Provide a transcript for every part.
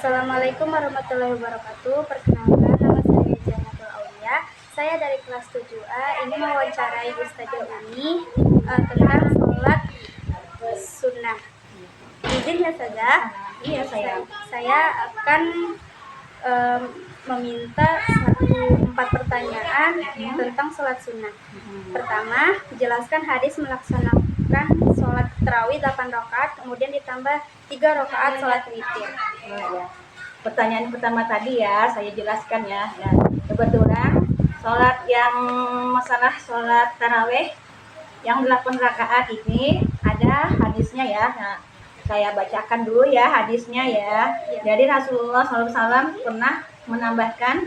Assalamualaikum warahmatullahi wabarakatuh. Perkenalkan, nama saya Janatul Aulia. Saya dari kelas 7A. Ini mewawancarai Ustazah Umi tentang sholat sunnah. Izin ya Ustazah? Iya sayang. Saya akan meminta 4 pertanyaan tentang sholat sunnah. Pertama, jelaskan hadis melaksanakan sholat tarawih 8 rakaat, kemudian ditambah 3 rakaat sholat witir. Ya. Pertanyaan pertama tadi ya, saya jelaskan ya. Kebetulan sholat yang masalah sholat tarawih yang 8 rakaat ini ada hadisnya ya. Nah, saya bacakan dulu ya hadisnya ya. Jadi Rasulullah SAW pernah menambahkan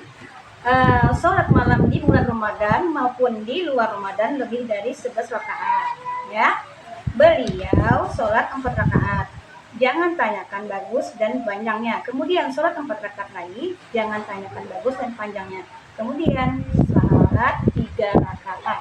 sholat malam di bulan Ramadan maupun di luar Ramadan lebih dari 11 rakaat ya. Beliau sholat 4 rakaat. Jangan tanyakan bagus dan panjangnya. Kemudian sholat 4 rakaat lagi, jangan tanyakan bagus dan panjangnya. Kemudian sholat 3 rakaat.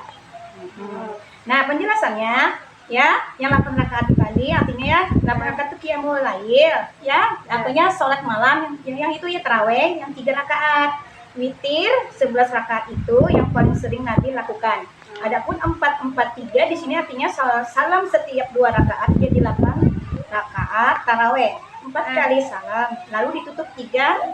Nah, penjelasannya ya, yang 8 rakaat tadi artinya ya 8 rakaat itu qiyamul lail ya, artinya sholat malam yang itu ya tarawih yang 3 rakaat. Witir 11 rakaat itu yang paling sering Nabi lakukan. Adapun 4-4-3 di sini artinya salam setiap 2 rakaat jadi 8 rakaat tarawih. 4 kali salam lalu ditutup 3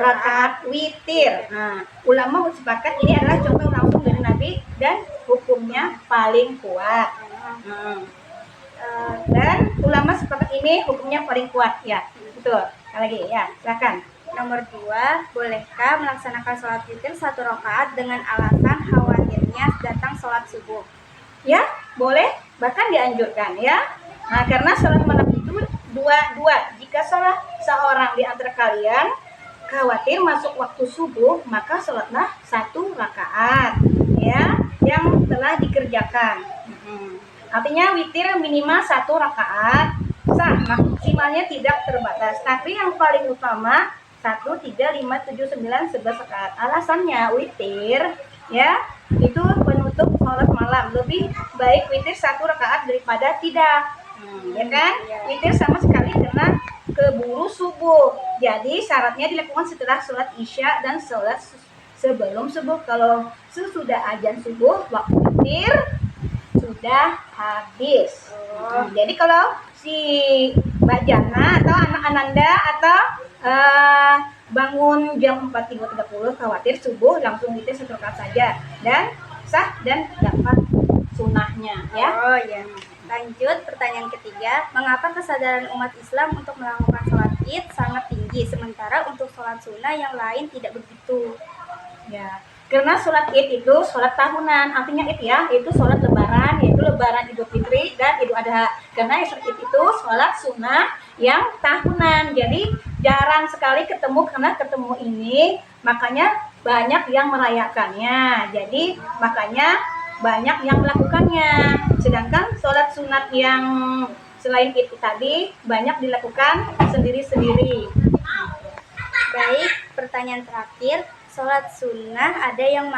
rakaat witir. Nah, ulama sepakat ini adalah contoh langsung dari Nabi dan hukumnya paling kuat. Dan ulama sepakat ini hukumnya paling kuat ya. Betul. Lagi ya, silakan. Nomor 2, bolehkah melaksanakan sholat witir 1 rakaat dengan alasan khawatirnya datang sholat subuh? Ya, boleh, bahkan dianjurkan ya. Nah, karena sholat malam itu dua. Jika seorang di antara kalian khawatir masuk waktu subuh, maka sholatlah 1 rakaat ya, yang telah dikerjakan. Artinya witir minimal 1 rakaat sah, maksimalnya tidak terbatas. Tapi yang paling utama 1, 3, 5, 7, 9, 11 rakaat. Alasannya witir ya, itu penutup sholat malam. Lebih baik witir 1 rakaat daripada tidak. Ya kan? Witir sama sekali karena keburu subuh. Jadi syaratnya dilakukan setelah sholat isya dan sholat sebelum subuh. Kalau sesudah azan subuh, waktu witir sudah habis. Jadi kalau si Mbak Jana atau anak Ananda atau bangun jam 4.30 khawatir subuh, langsung witir 1 rakaat saja dan sah dan dapat sunahnya ya. Oh ya. Lanjut pertanyaan ketiga, mengapa kesadaran umat Islam untuk melakukan sholat id sangat tinggi sementara untuk sholat sunnah yang lain tidak begitu? Ya, karena sholat id itu sholat tahunan, artinya id ya, itu sholat lebaran, yaitu lebaran Idul Fitri dan Idul Adha. Karena sholat id itu sholat sunnah yang tahunan, jadi jarang sekali ketemu. Karena ketemu ini makanya banyak yang merayakannya, jadi makanya banyak yang melakukannya. Sedangkan sholat sunat yang selain itu tadi banyak dilakukan sendiri-sendiri. Baik, pertanyaan terakhir, sholat sunnah ada yang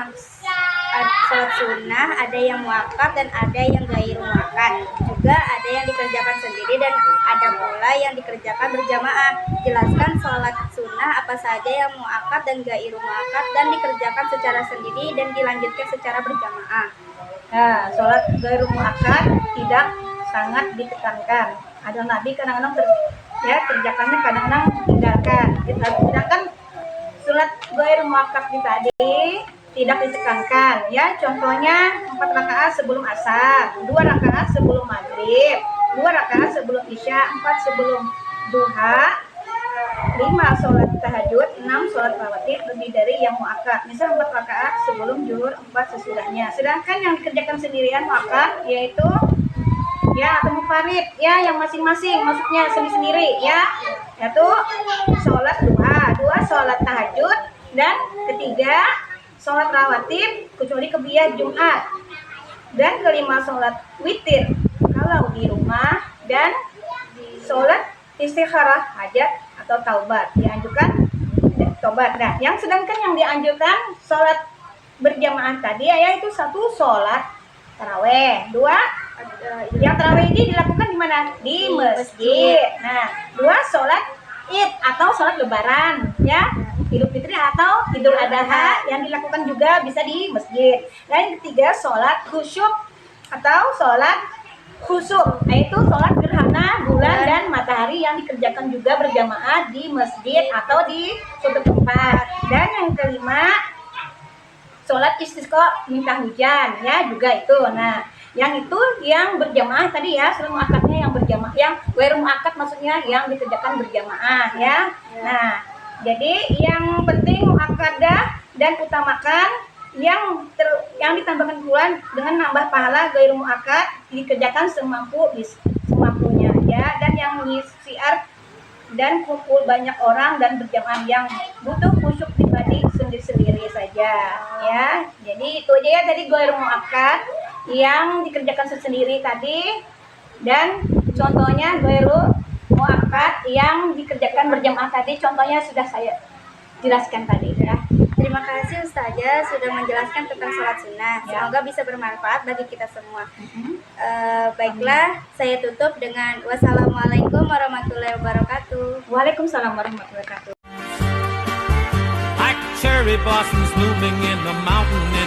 muakkad dan ada yang ghair muakkad. Juga ada yang dikerjakan sendiri dan ada pula yang dikerjakan berjamaah. Jelaskan sholat sunnah apa saja yang muakkad dan ghair muakkad dan dikerjakan secara sendiri dan dilanjutkan secara berjamaah. Nah, sholat ghair muakkad tidak sangat ditekankan. Ada Nabi kadang-kadang kerjakannya, kadang-kadang tinggalkan. Sedangkan sholat ghair muakkad tadi tidak ditekankan ya. Contohnya 4 rakaat sebelum asar, 2 rakaat sebelum maghrib, 2 rakaat sebelum isya, 4 sebelum duha, 5 sholat tahajud, 6 sholat rawatib lebih dari yang muakkad. Misal 4 rakaat sebelum zuhur, 4 sesudahnya. Sedangkan yang dikerjakan sendirian muakkad yaitu ya atau mufarid ya, yang masing-masing, maksudnya sendiri-sendiri ya, yaitu sholat duha, 2 sholat tahajud, dan ketiga sholat rawatib kecuali kebiah Jumat, dan kelima sholat witir kalau di rumah, dan sholat istikharah hajat atau taubat dianjurkan taubat. Nah, yang sedangkan yang dianjurkan sholat berjamaah tadi yaitu 1 sholat tarawih, 2 yang tarawih ini dilakukan di mana? Di masjid. Nah, 2 sholat Id atau sholat lebaran ya, Idul Fitri atau Idul Adha yang dilakukan juga bisa di masjid. Dan yang ketiga sholat khusyuk atau sholat khusyuk, yaitu sholat gerhana bulan dan matahari yang dikerjakan juga berjamaah di masjid atau di suatu tempat. Dan yang kelima sholat istisqa minta hujan ya juga itu. Nah, yang itu yang berjamaah tadi ya, sholat muakkadnya yang berjamaah, yang ghairu muakkad maksudnya yang dikerjakan berjamaah ya. Nah, jadi yang penting muakkadah dan utamakan yang ditambahkan pula dengan nambah pahala ghairu muakkad dikerjakan semampunya ya. Dan yang syiar dan kumpul banyak orang dan berjamaah yang butuh khusyuk pribadi sendiri-sendiri saja ya. Jadi itu aja ya tadi ghairu muakkad yang dikerjakan sendiri tadi, dan contohnya ghairu muakkad yang dikerjakan berjamaah tadi contohnya sudah saya jelaskan tadi ya. Terima kasih Ustazah sudah menjelaskan tentang sholat sunnah. Ya. Semoga bisa bermanfaat bagi kita semua. Baiklah, saya tutup dengan wassalamualaikum warahmatullahi wabarakatuh. Waalaikumsalam warahmatullahi wabarakatuh. Like cherry blossoms blooming in the mountain